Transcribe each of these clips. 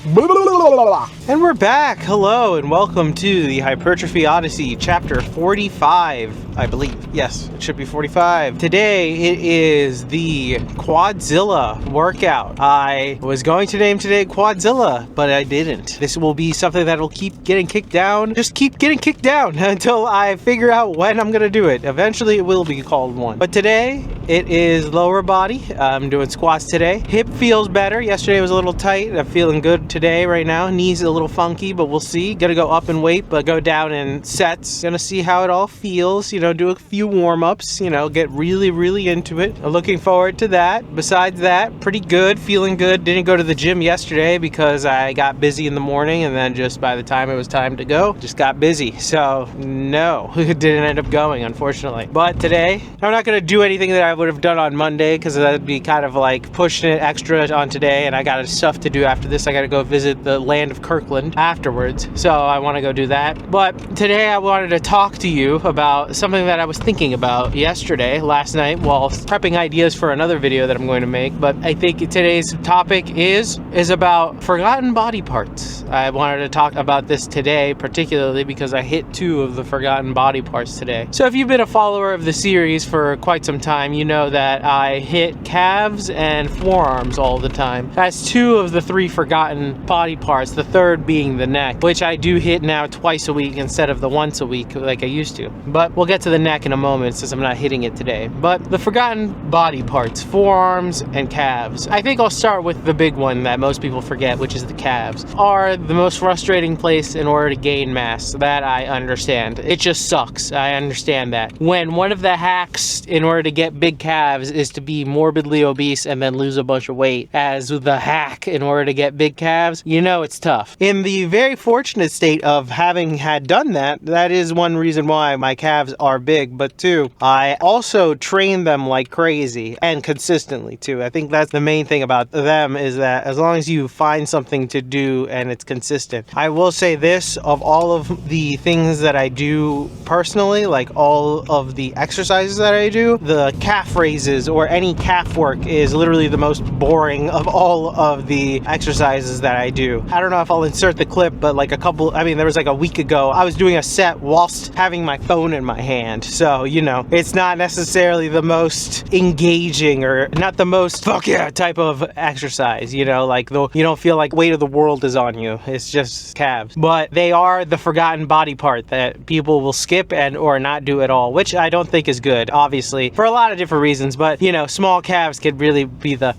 And we're back. Hello and welcome to the Hypertrophy Odyssey, chapter 45, I believe. Yes, it should be 45. Today it is the Quadzilla workout. I was going to name today Quadzilla, but I didn't. This will be something that will keep getting kicked down. Just keep getting kicked down until I figure out when I'm gonna do it. Eventually it will be called one. But today it is lower body. I'm doing squats today. Hip feels better. Yesterday was a little tight. I'm feeling good today right now. Knees a little funky, but we'll see. Gonna go up in weight, but go down in sets. Gonna see how it all feels, you know, do a few warm-ups, you know, get really into it. I'm looking forward to that. Besides that, pretty good, feeling good. Didn't go to the gym yesterday because I got busy in the morning, and then just by the time it was time to go, just got busy. So no, it didn't end up going, unfortunately. But today, I'm not gonna do anything that I would have done on Monday because that'd be kind of like pushing it extra on today, and I got stuff to do after this. I gotta go visit the land of Kirkland afterwards, so I want to go do that. But today I wanted to talk to you about something that I was thinking about last night while prepping ideas for another video that I'm going to make. But I think today's topic is about forgotten body parts. I wanted to talk about this today particularly because I hit 2 of the forgotten body parts today. So if you've been a follower of the series for quite some time, you know that I hit calves and forearms all the time. That's 2 of the 3 forgotten body parts, the third being the neck, which I do hit now twice a week instead of the once a week like I used to. But we'll get to the neck in a moment since I'm not hitting it today. But the forgotten body parts, forearms and calves. I think I'll start with the big one that most people forget, which is the calves, are the most frustrating place in order to gain mass. That I understand. It just sucks. I understand that. When one of the hacks in order to get big calves is to be morbidly obese and then lose a bunch of weight as the hack in order to get big calves, you know it's tough. In the very fortunate state of having had done that, that is one reason why my calves are big, but 2, I also train them like crazy and consistently too. I think that's the main thing about them, is that as long as you find something to do and it's consistent. I will say this, of all of the things that I do personally, like all of the exercises that I do, the calf raises or any calf work is literally the most boring of all of the exercises that I do. I don't know if I'll insert the clip, but like there was like a week ago, I was doing a set whilst having my phone in my hand. So, you know, it's not necessarily the most engaging or not the most fuck yeah type of exercise, you know, like you don't feel like weight of the world is on you. It's just calves. But they are the forgotten body part that people will skip and or not do at all, which I don't think is good, obviously, for a lot of different reasons. But, you know, small calves could really be the,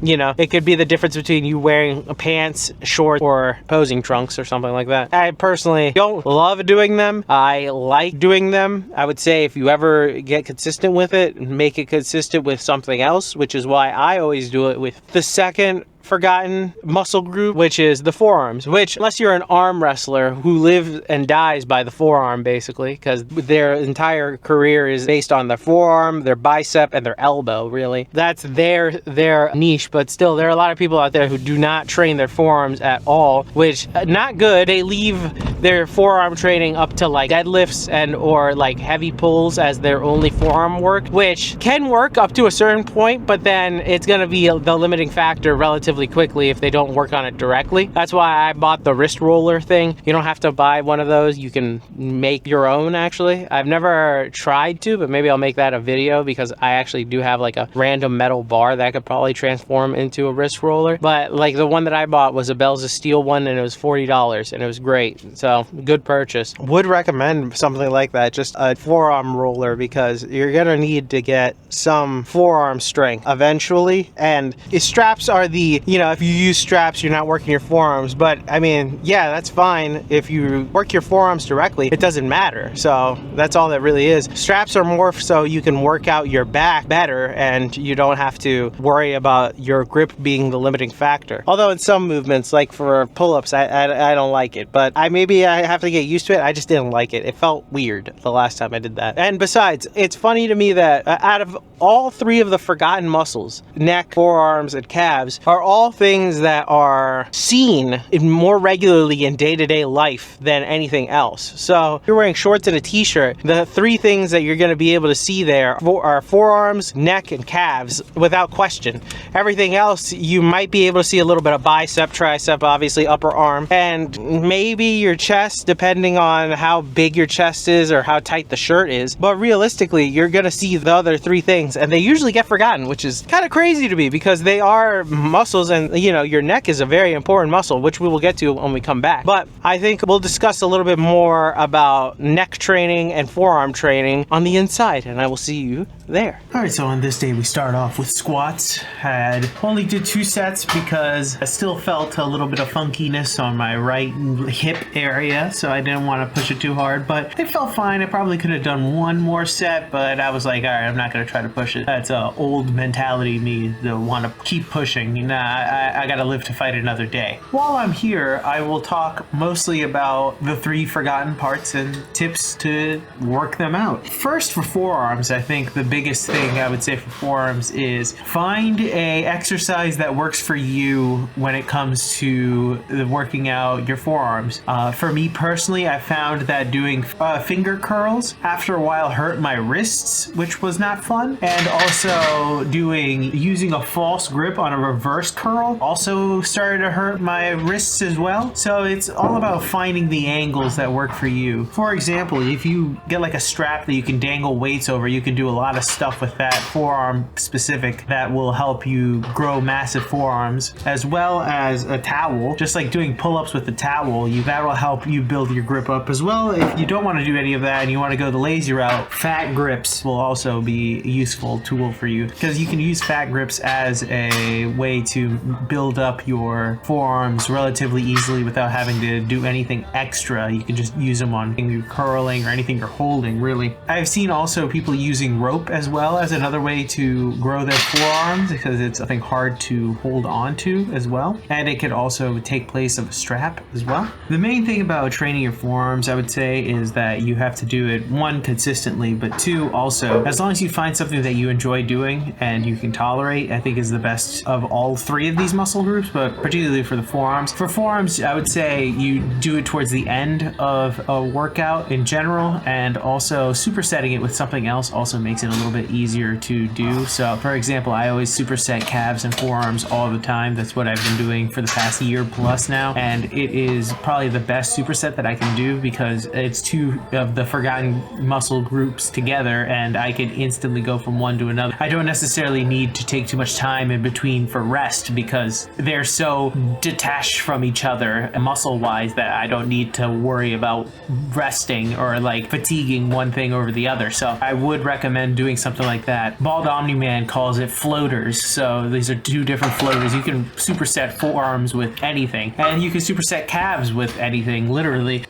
you know, it could be the difference between you wearing pants, shorts, or posing trunks or something like that. I personally don't love doing them. I like doing them. I would say if you ever get consistent with it, make it consistent with something else, which is why I always do it with the second forgotten muscle group, which is the forearms, which, unless you're an arm wrestler who lives and dies by the forearm, basically, because their entire career is based on their forearm, their bicep, and their elbow, really. That's their niche, but still, there are a lot of people out there who do not train their forearms at all, which, not good. They leave their forearm training up to like deadlifts and or like heavy pulls as their only forearm work, which can work up to a certain point, but then it's going to be the limiting factor relatively quickly if they don't work on it directly. That's why I bought the wrist roller thing. You don't have to buy one of those. You can make your own, actually. I've never tried to, but maybe I'll make that a video because I actually do have like a random metal bar that I could probably transform into a wrist roller. But like the one that I bought was a Bell's a Steel one, and it was $40 and it was great. So good purchase. Would recommend something like that, just a forearm roller, because you're gonna need to get some forearm strength eventually. And straps are the, you know, if you use straps, you're not working your forearms. But I mean, yeah, that's fine. If you work your forearms directly, it doesn't matter. So that's all that really is. Straps are more so you can work out your back better and you don't have to worry about your grip being the limiting factor. Although in some movements, like for pull-ups, I don't like it. But maybe I have to get used to it. I just didn't like it. It felt weird the last time I did that. And besides, it's funny to me that out of all 3 of the forgotten muscles, neck, forearms, and calves, are all all things that are seen more regularly in day-to-day life than anything else. So if you're wearing shorts and a t-shirt, the three things that you're going to be able to see there are forearms, neck, and calves without question. Everything else, you might be able to see a little bit of bicep, tricep, obviously upper arm, and maybe your chest, depending on how big your chest is or how tight the shirt is. But realistically, you're going to see the other three things, and they usually get forgotten, which is kind of crazy to me because they are muscles, and you know, your neck is a very important muscle, which we will get to when we come back. But I think we'll discuss a little bit more about neck training and forearm training on the inside, and I will see you there. All right, so on this day we start off with squats. Had only did 2 sets because I still felt a little bit of funkiness on my right hip area, so I didn't want to push it too hard, but they felt fine. I probably could have done 1 more set, but I was like, all right, I'm not going to try to push it. That's a old mentality, me to want to keep pushing. You know, I got to live to fight another day. While I'm here, I will talk mostly about the 3 forgotten parts and tips to work them out. First, for forearms, I think the biggest thing I would say for forearms is find a exercise that works for you when it comes to working out your forearms. For me personally, I found that doing finger curls after a while hurt my wrists, which was not fun, and also using a false grip on a reverse curl also started to hurt my wrists as well. So it's all about finding the angles that work for you. For example, if you get like a strap that you can dangle weights over, you can do a lot of stuff with that forearm specific that will help you grow massive forearms, as well as a towel. Just like doing pull-ups with the towel, that will help you build your grip up as well. If you don't want to do any of that and you want to go the lazy route, fat grips will also be a useful tool for you, because you can use fat grips as a way to build up your forearms relatively easily without having to do anything extra. You can just use them on anything you're curling or anything you're holding, really. I've seen also people using rope as well as another way to grow their forearms, because it's something hard to hold on to as well, and it could also take place of a strap as well. The main thing about training your forearms, I would say, is that you have to do it, 1, consistently, but 2, also, as long as you find something that you enjoy doing and you can tolerate, I think is the best of all 3 of these muscle groups, but particularly for the forearms. For forearms, I would say you do it towards the end of a workout in general, and also supersetting it with something else also makes it a little bit easier to do. So for example, I always superset calves and forearms all the time. That's what I've been doing for the past year plus now, and it is probably the best superset that I can do because it's 2 of the forgotten muscle groups together, and I can instantly go from one to another. I don't necessarily need to take too much time in between for rest because they're so detached from each other muscle wise that I don't need to worry about resting or like fatiguing one thing over the other. So I would recommend doing something like that. Bald Omni-Man calls it floaters. So these are 2 different floaters. You can superset forearms with anything, and you can superset calves with anything, literally.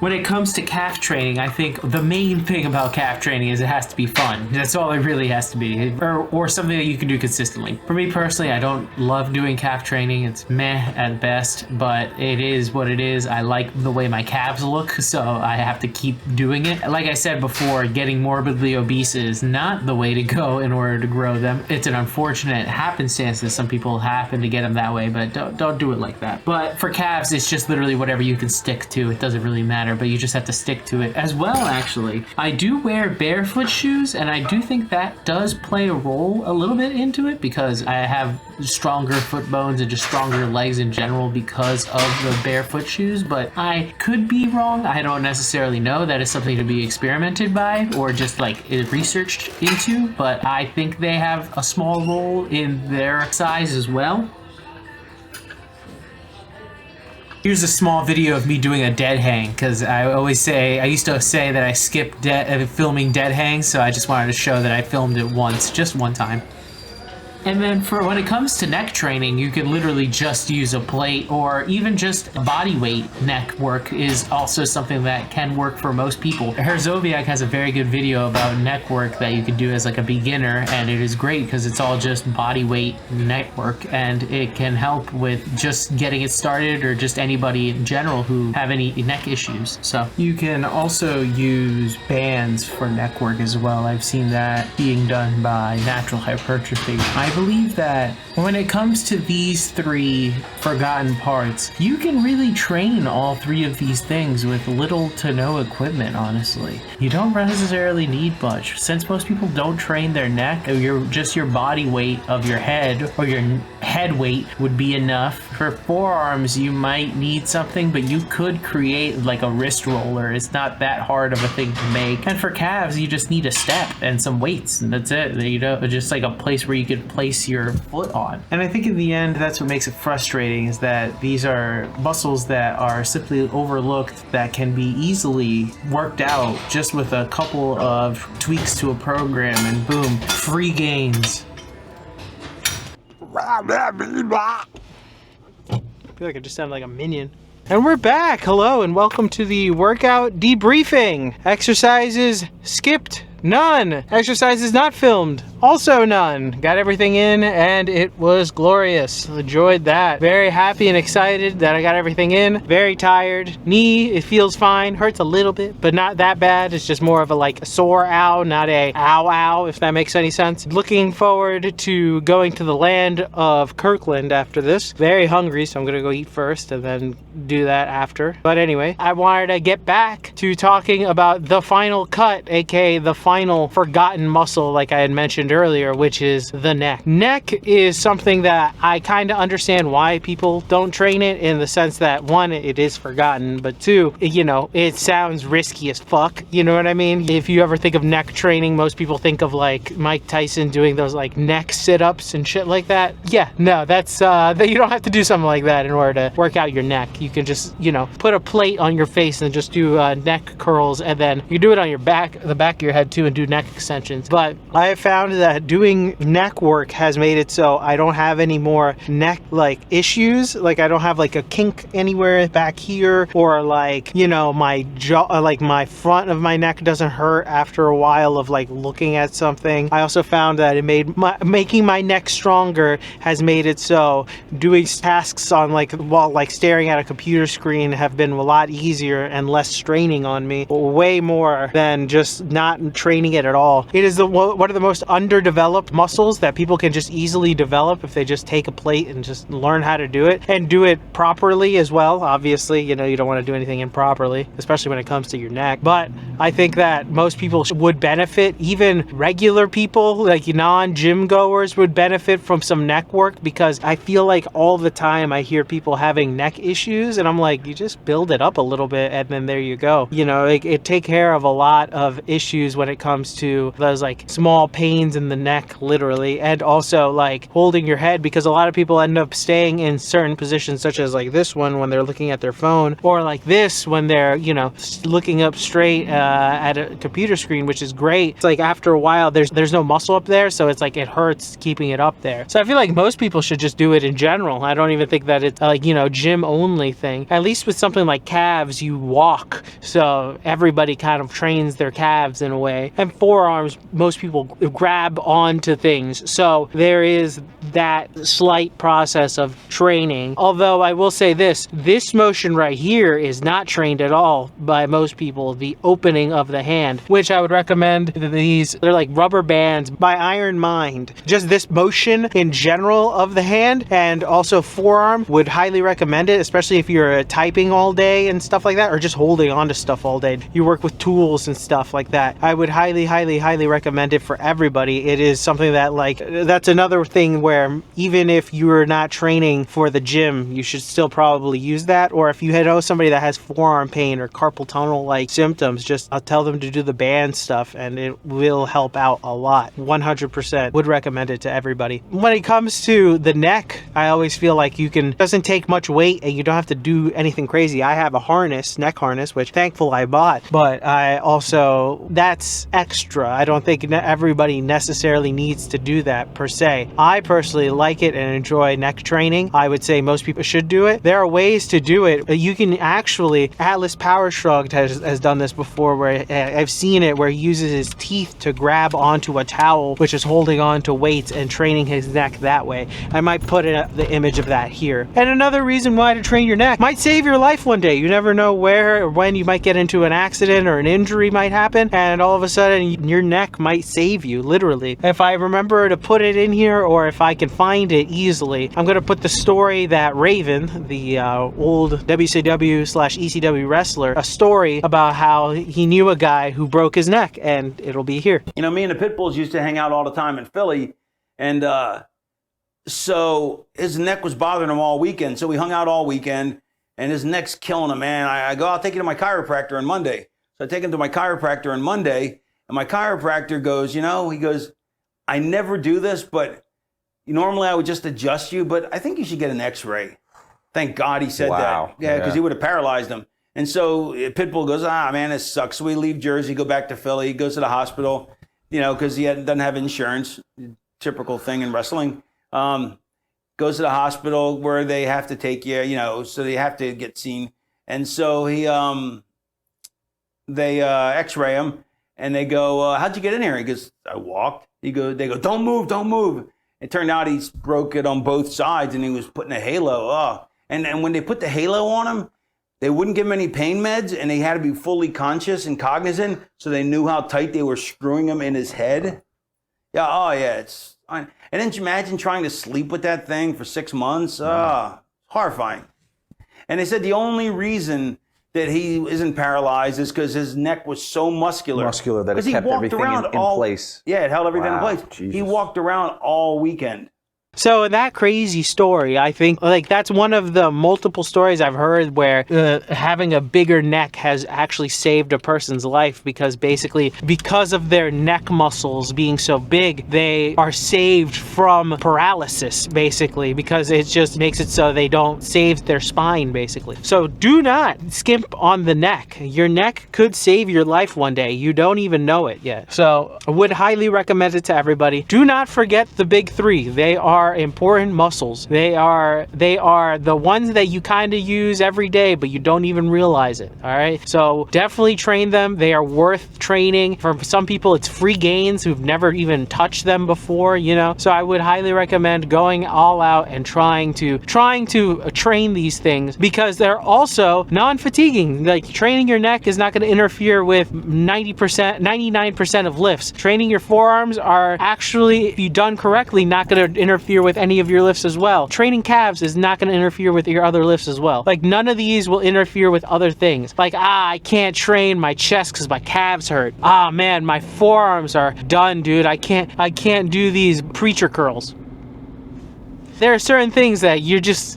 When it comes to calf training, I think the main thing about calf training is it has to be fun. That's all it really has to be, or something that you can do consistently. For me personally, I don't love doing calf training. It's meh at best, but it is what it is. I like the way my calves look, so I have to keep doing it. Like I said before, getting morbidly obese is not the way to go in order to grow them. It's an unfortunate happenstance that some people happen to get them that way, but don't do it like that. But for calves, it's just literally whatever you can stick to. It doesn't really matter, but you just have to stick to it. As well, actually, I do wear barefoot shoes, and I do think that does play a role a little bit into it because I have stronger foot bones and just stronger legs in general because of the barefoot shoes, but I could be wrong. I don't necessarily know. That is something to be experimented by or just like researched into, but I think they have a small role in their size as well. Here's a small video of me doing a dead hang, because I used to say that I skipped filming dead hangs, so I just wanted to show that I filmed it once, just one time. And then for when it comes to neck training, you can literally just use a plate, or even just body weight neck work is also something that can work for most people. Herzoviak has a very good video about neck work that you can do as like a beginner, and it is great because it's all just body weight neck work, and it can help with just getting it started, or just anybody in general who have any neck issues. So you can also use bands for neck work as well. I've seen that being done by Natural Hypertrophy. I believe that when it comes to these 3 forgotten parts, you can really train all 3 of these things with little to no equipment, honestly. You don't necessarily need much. Since most people don't train their neck, just your body weight of your head or your head weight would be enough. For forearms, you might need something, but you could create like a wrist roller. It's not that hard of a thing to make. And for calves, you just need a step and some weights, and that's it. You know, just like a place where you could place your foot on. And I think in the end, that's what makes it frustrating, is that these are muscles that are simply overlooked that can be easily worked out just with a couple of tweaks to a program, and boom, free gains. I feel like I just sounded like a minion. And we're back. Hello and welcome to the workout debriefing. Exercises skipped, none. Exercises not filmed, also none. Got everything in and it was glorious. Enjoyed that. Very happy and excited that I got everything in. Very tired. Knee, it feels fine. Hurts a little bit, but not that bad. It's just more of a like a sore ow, not a ow ow, if that makes any sense. Looking forward to going to the land of Kirkland after this. Very hungry, so I'm gonna go eat first and then do that after. But anyway, I wanted to get back to talking about the final cut, aka the final forgotten muscle, like I had mentioned earlier, which is the neck. Neck is something that I kind of understand why people don't train it, in the sense that 1, it is forgotten, but 2, you know, it sounds risky as fuck. You know what I mean? If you ever think of neck training, most people think of like Mike Tyson doing those like neck sit-ups and shit like that. Yeah, no, that's you don't have to do something like that in order to work out your neck. You can just, you know, put a plate on your face and just do neck curls, and then you do it on your back, the back of your head too, and do neck extensions. But I have found that doing neck work has made it so I don't have any more neck like issues. Like I don't have like a kink anywhere back here, or like, you know, my jaw, like my front of my neck doesn't hurt after a while of like looking at something. I also found that it made making my neck stronger has made it so doing tasks on like while like staring at a computer screen have been a lot easier and less straining on me, way more than just not training it at all. It is one of the most underdeveloped muscles that people can just easily develop if they just take a plate and just learn how to do it, and do it properly as well. Obviously, you know, you don't want to do anything improperly, especially when it comes to your neck. But I think that most people would benefit, even regular people, like non-gym goers would benefit from some neck work, because I feel like all the time I hear people having neck issues, and I'm like, you just build it up a little bit and then there you go. You know, it take care of a lot of issues when it comes to those like small pains in the neck, literally, and also like holding your head, because a lot of people end up staying in certain positions, such as like this one when they're looking at their phone, or like this when they're, you know, looking up straight at a computer screen, which is great. It's like after a while there's no muscle up there, so it's like it hurts keeping it up there. So I feel like most people should just do it in general. I don't even think that it's like, you know, gym only thing. At least with something like calves, you walk, so everybody kind of trains their calves in a way. And forearms, most people grab onto things, so there is that slight process of training. Although I will say this motion right here is not trained at all by most people, the opening of the hand, which I would recommend. They're like rubber bands by Iron Mind. Just this motion in general of the hand, and also forearm, would highly recommend it, especially if you're typing all day and stuff like that, or just holding on to stuff all day. You work with tools and stuff like that. I would highly recommend it for everybody. It is something that, like, that's another thing where even if you're not training for the gym, you should still probably use that. Or if you know somebody that has forearm pain or carpal tunnel like symptoms, just I'll tell them to do the band stuff and it will help out a lot. 100% would recommend it to everybody. When it comes to the neck, I always feel like it doesn't take much weight and you don't have to do anything crazy. I have a harness, neck harness, which thankful I bought, but I also, that's extra. I don't think everybody necessarily needs to do that per se. I personally like it and enjoy neck training. I would say most people should do it. There are ways to do it. You can actually, Atlas Power Shrugged has done this before, where I've seen it, where he uses his teeth to grab onto a towel, which is holding on to weights and training his neck that way. I might put the image of that here. And another reason why to train your neck might save your life one day. You never know where or when you might get into an accident or an injury might happen, and all of a sudden your neck might save you, literally. literally. If I remember to put it in here, or if I can find it easily, I'm going to put the story that Raven, the old WCW/ECW wrestler, a story about how he knew a guy who broke his neck, and it'll be here. You know, me and the Pitbulls used to hang out all the time in Philly, and so his neck was bothering him all weekend. So we hung out all weekend, and his neck's killing him, man. I go, I'll take you to my chiropractor on Monday. So I take him to my chiropractor on Monday, and my chiropractor goes, you know, he goes, I never do this, but normally I would just adjust you, but I think you should get an x-ray. Thank God he said that. Yeah, because he would have paralyzed him. And so Pitbull goes, man, this sucks. So we leave Jersey, go back to Philly, he goes to the hospital, you know, because he doesn't have insurance, typical thing in wrestling. Goes to the hospital where they have to take you, you know, so they have to get seen. And so they x-ray him, and they go, how'd you get in here? He goes, I walked. They go, don't move, don't move. It turned out he's broke it on both sides, and he was putting a halo. And when they put the halo on him, they wouldn't give him any pain meds, and they had to be fully conscious and cognizant, so they knew how tight they were screwing him in his head. Yeah, it's fine. And then you imagine trying to sleep with that thing for 6 months. Horrifying. And they said the only reason that he isn't paralyzed is because his neck was so muscular. That it kept everything in place. Yeah, it held everything in place. Jesus. He walked around all weekend. So in that crazy story, I think like that's one of the multiple stories I've heard where having a bigger neck has actually saved a person's life, because basically because of their neck muscles being so big, they are saved from paralysis, basically, because it just makes it so they don't save their spine, basically. So do not skimp on the neck. Your neck could save your life one day. You don't even know it yet. So I would highly recommend it to everybody. Do not forget the big three. They are important muscles. They are the ones that you kind of use every day, but you don't even realize it. All right, so definitely train them. They are worth training. For some people, it's free gains who've never even touched them before, you know. So I would highly recommend going all out and trying to train these things, because they're also non-fatiguing. Like training your neck is not going to interfere with 99% of lifts. Training your forearms are actually, if you done correctly, not going to interfere with any of your lifts as well. Training calves is not going to interfere with your other lifts as well. Like none of these will interfere with other things. Like, I can't train my chest because my calves hurt. Man, my forearms are done, dude. I can't do these preacher curls. There are certain things that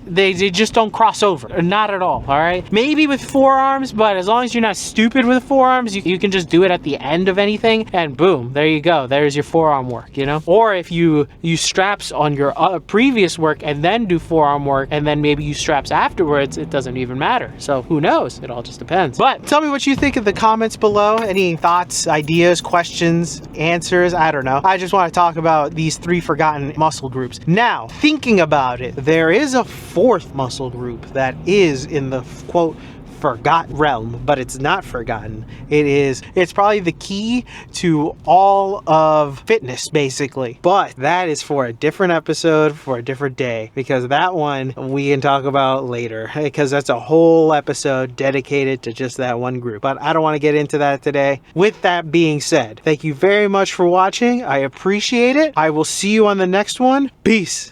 they just don't cross over. Not at all, all right? Maybe with forearms, but as long as you're not stupid with forearms, you can just do it at the end of anything, and boom, there you go. There's your forearm work, you know? Or if you use straps on your previous work and then do forearm work, and then maybe use straps afterwards, it doesn't even matter. So who knows? It all just depends. But tell me what you think in the comments below. Any thoughts, ideas, questions, answers? I don't know. I just want to talk about these 3 forgotten muscle groups. Now, thinking about it, there is a 4th muscle group that is in the quote forgotten realm, but it's not forgotten. It's probably the key to all of fitness, basically. But that is for a different episode, for a different day, because that one we can talk about later, because that's a whole episode dedicated to just that one group. But I don't want to get into that today. With that being said, thank you very much for watching. I appreciate it. I will see you on the next one. Peace.